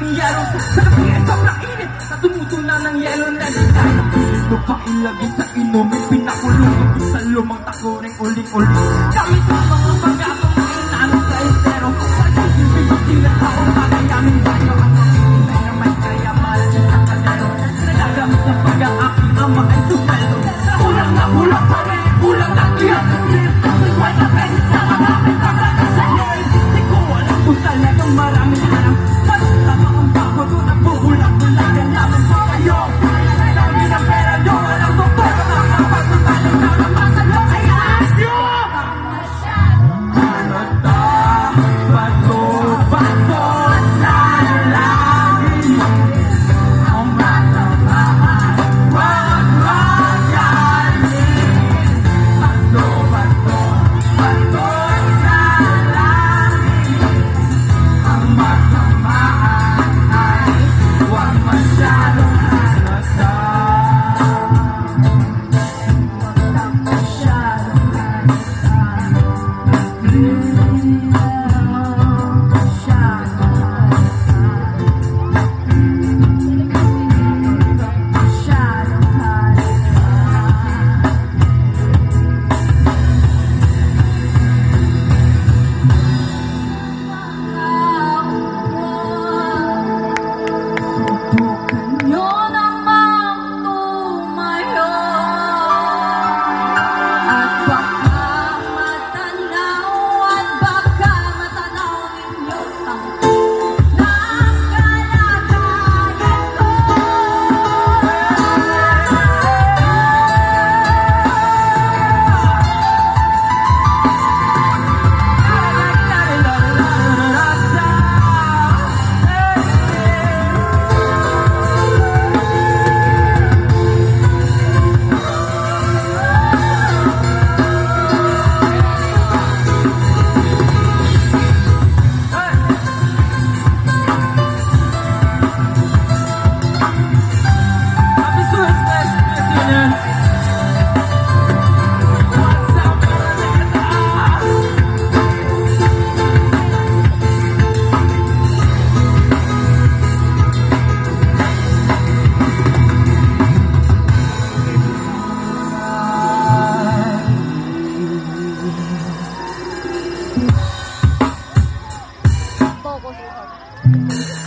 aking yelo. Sa gabi ay sobrang init na tumutuna ng yelo na ligay. Pailagay sa inumin, pinakulong sa lumang takuring uling-uling. Gamit ang mga pagkakong na inanong sa estero. Pag-ibig ko sila sa umakay aming bayo. Ang pag-ibig na may kaya mahal sa kalero. Nagagamit ng pag-aaking ama ay supeldo. Na kulang pa rin, kulang na tiyak na silip. Nagway na penis na maraming pagkakasayo. Di ko alam kung talagang maraming harap. Basta ang bako doon ang buhulang-bulang. Ganaman ko kayo. Dami ng pera nyo, walang doktor. Makakapagpapalong na napasan mo kaya asyo. Halata, bato, sa langit. Ang matamaan, wag magaling. Bato, sa langit. Ang matamaan ay wag masyadong halata. Yun ang magtumayo at baka matanaw ninyo ang ng kalagayan ko. Happy Christmas, Miss Union. What's up, Focus.